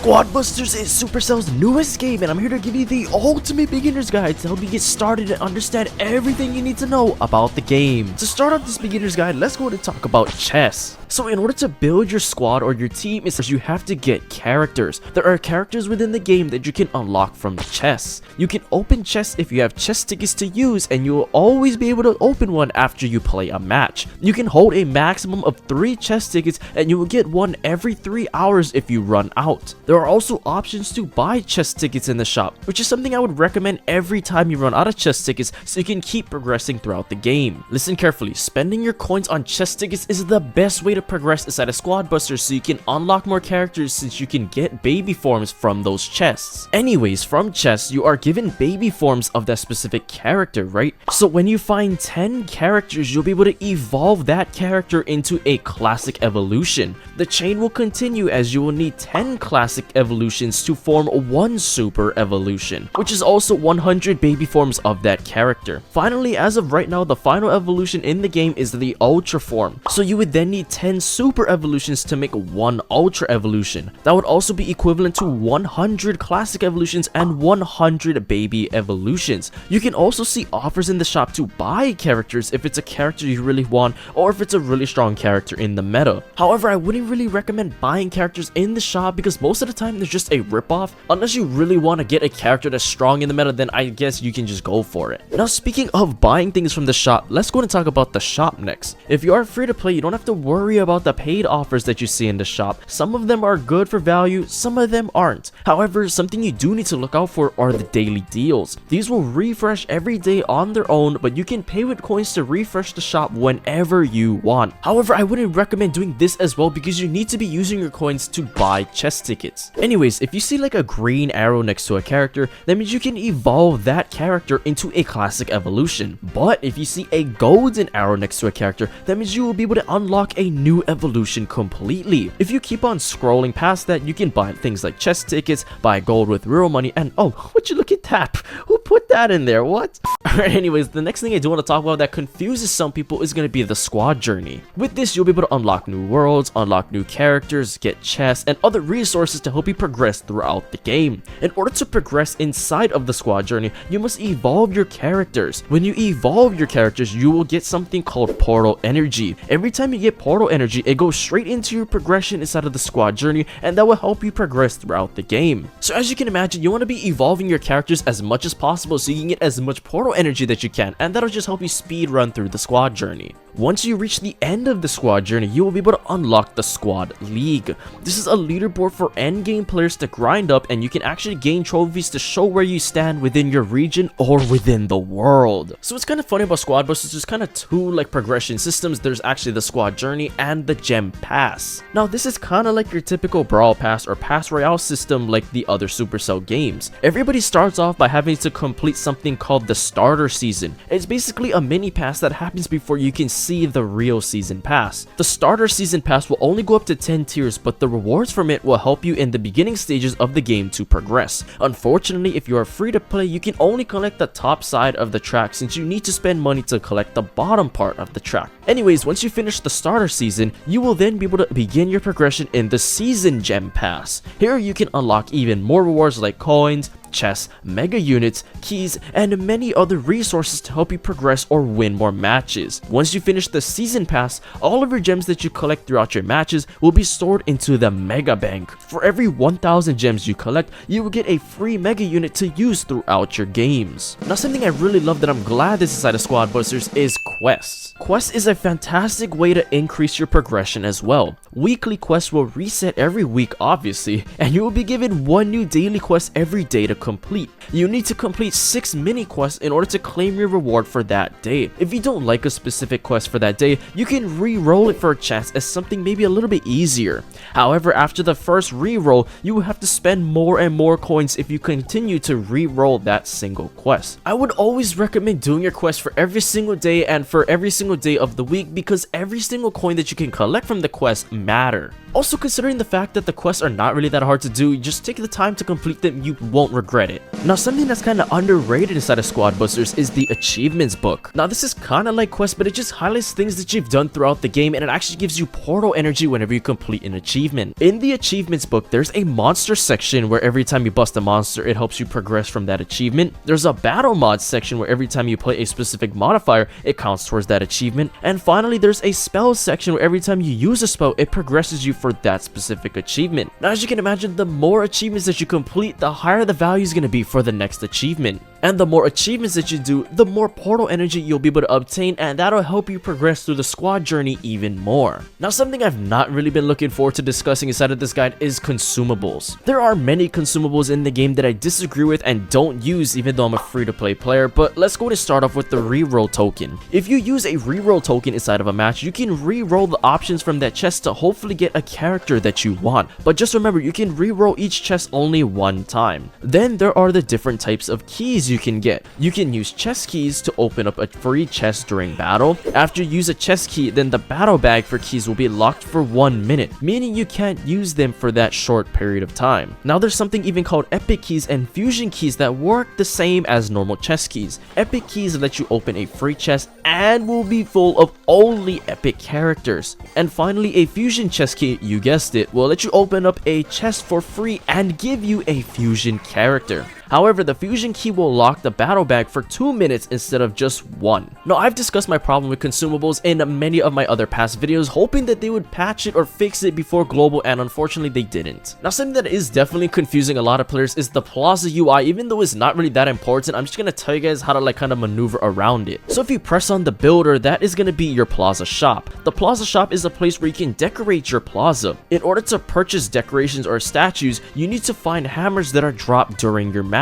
Squad Busters is Supercell's newest game, and I'm here to give you the ultimate beginner's guide to help you get started and understand everything you need to know about the game. To start off this beginner's guide, let's go ahead and talk about chess. So in order to build your squad or your team, you have to get characters. There are characters within the game that you can unlock from chests. You can open chests if you have chess tickets to use, and you will always be able to open one after you play a match. You can hold a maximum of 3 chess tickets, and you will get one every 3 hours if you run out. There are also options to buy chess tickets in the shop, which is something I would recommend every time you run out of chess tickets so you can keep progressing throughout the game. Listen carefully, spending your coins on chess tickets is the best way to progress inside a Squad Buster so you can unlock more characters, since you can get baby forms from those chests. Anyways, from chests, you are given baby forms of that specific character, right? So when you find 10 characters, you'll be able to evolve that character into a classic evolution. The chain will continue as you will need 10 classic evolutions to form one super evolution, which is also 100 baby forms of that character. Finally, as of right now, the final evolution in the game is the ultra form. So you would then need 10 super evolutions to make one ultra evolution. That would also be equivalent to 100 classic evolutions and 100 baby evolutions. You can also see offers in the shop to buy characters if it's a character you really want, or if it's a really strong character in the meta. However, I wouldn't really recommend buying characters in the shop because most of the time they're just a ripoff. Unless you really want to get a character that's strong in the meta, then I guess you can just go for it. Now, speaking of buying things from the shop, let's go and talk about the shop next. If you are free to play, you don't have to worry about the paid offers that you see in the shop. Some of them are good for value, some of them aren't. However, something you do need to look out for are the daily deals. These will refresh every day on their own, but you can pay with coins to refresh the shop whenever you want. However, I wouldn't recommend doing this as well because you need to be using your coins to buy chess tickets. Anyways, if you see like a green arrow next to a character, that means you can evolve that character into a classic evolution. But if you see a golden arrow next to a character, that means you will be able to unlock a new evolution completely. If you keep on scrolling past that, you can buy things like chess tickets, buy gold with real money, and oh, would you look at that? Who put that in there? What? Alright, anyways, the next thing I do want to talk about that confuses some people is going to be the squad journey. With this, you'll be able to unlock new worlds, unlock new characters, get chests, and other resources to help you progress throughout the game. In order to progress inside of the squad journey, you must evolve your characters. When you evolve your characters, you will get something called portal energy. Every time you get portal energy, it goes straight into your progression inside of the squad journey, and that will help you progress throughout the game. So as you can imagine, you want to be evolving your characters as much as possible so you can get as much portal energy that you can, and that'll just help you speed run through the squad journey. Once you reach the end of the squad journey, you will be able to unlock the squad league. This is a leaderboard for endgame players to grind up, and you can actually gain trophies to show where you stand within your region or within the world. So it's kind of funny about Squad Busters, there's kind of two like progression systems. There's actually the squad journey and the gem pass. Now this is kind of like your typical brawl pass or pass royale system like the other Supercell games. Everybody starts off by having to complete something called the starter season. It's basically a mini pass that happens before you can see the real season pass. The starter season pass will only go up to 10 tiers, but the rewards from it will help you in the beginning stages of the game to progress. Unfortunately, if you are free to play, you can only collect the top side of the track since you need to spend money to collect the bottom part of the track. Anyways, once you finish the starter season, you will then be able to begin your progression in the season gem pass. Here you can unlock even more rewards like coins, chests, mega units, keys, and many other resources to help you progress or win more matches. Once you finish the season pass, all of your gems that you collect throughout your matches will be stored into the mega bank. For every 1000 gems you collect, you will get a free mega unit to use throughout your games. Now, something I really love that I'm glad this is inside of Squad Busters is quests. Quests is a fantastic way to increase your progression as well. Weekly quests will reset every week, obviously, and you will be given one new daily quest every day to complete. You need to complete 6 mini quests in order to claim your reward for that day. If you don't like a specific quest for that day, you can re-roll it for a chance as something maybe a little bit easier. However, after the first re-roll, you will have to spend more and more coins if you continue to re-roll that single quest. I would always recommend doing your quest for every single day and for every single day of the week because every single coin that you can collect from the quest matter. Also, considering the fact that the quests are not really that hard to do, just take the time to complete them, you won't regret regret it. Now, something that's kind of underrated inside of Squad Busters is the achievements book. Now, this is kind of like Quest, but it just highlights things that you've done throughout the game, and it actually gives you portal energy whenever you complete an achievement. In the achievements book, there's a monster section where every time you bust a monster, it helps you progress from that achievement. There's a battle mod section where every time you play a specific modifier, it counts towards that achievement. And finally, there's a spell section where every time you use a spell, it progresses you for that specific achievement. Now, as you can imagine, the more achievements that you complete, the higher the value is going to be for the next achievement. And the more achievements that you do, the more portal energy you'll be able to obtain, and that'll help you progress through the squad journey even more. Now, something I've not really been looking forward to discussing inside of this guide is consumables. There are many consumables in the game that I disagree with and don't use, even though I'm a free-to-play player, but let's go and start off with the reroll token. If you use a reroll token inside of a match, you can reroll the options from that chest to hopefully get a character that you want. But just remember, you can reroll each chest only one time. Then there are the different types of keys you can get. You can use chest keys to open up a free chest during battle. After you use a chest key, then the battle bag for keys will be locked for 1 minute, meaning you can't use them for that short period of time. Now, there's something even called epic keys and fusion keys that work the same as normal chest keys. Epic keys let you open a free chest and will be full of only epic characters. And finally, a fusion chest key, you guessed it, will let you open up a chest for free and give you a fusion character. However, the fusion key will lock the battle bag for 2 minutes instead of just 1. Now, I've discussed my problem with consumables in many of my other past videos, hoping that they would patch it or fix it before global, and unfortunately they didn't. Now, something that is definitely confusing a lot of players is the Plaza UI. Even though it's not really that important, I'm just gonna tell you guys how to kind of maneuver around it. So if you press on the builder, that is gonna be your Plaza shop. The Plaza shop is a place where you can decorate your plaza. In order to purchase decorations or statues, you need to find hammers that are dropped during your matches.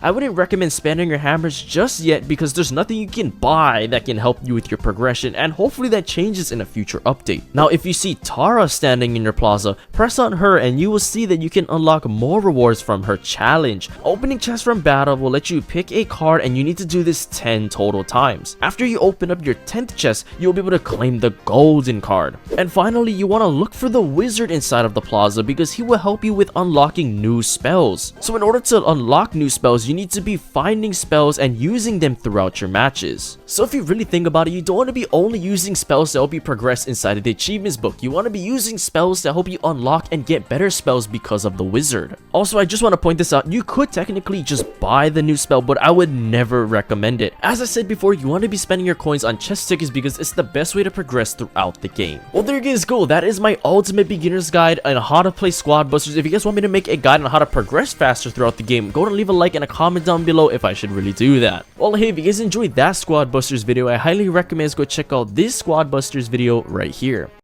I wouldn't recommend spamming your hammers just yet because there's nothing you can buy that can help you with your progression, and hopefully that changes in a future update. Now, if you see Tara standing in your plaza, press on her and you will see that you can unlock more rewards from her challenge. Opening chests from battle will let you pick a card, and you need to do this 10 total times. After you open up your 10th chest, you'll be able to claim the golden card. And finally, you want to look for the wizard inside of the plaza because he will help you with unlocking new spells. So in order to unlock new spells, you need to be finding spells and using them throughout your matches. So if you really think about it, you don't want to be only using spells to help you progress inside of the achievements book. You want to be using spells to help you unlock and get better spells because of the wizard. Also, I just want to point this out, you could technically just buy the new spell, but I would never recommend it. As I said before, you want to be spending your coins on chest tickets because it's the best way to progress throughout the game. Well, there you guys go. That is my ultimate beginner's guide on how to play Squad Busters. If you guys want me to make a guide on how to progress faster throughout the game, go and leave a like and a comment down below if I should really do that. Well, hey, if you guys enjoyed that Squad Busters video, I highly recommend go check out this Squad Busters video right here.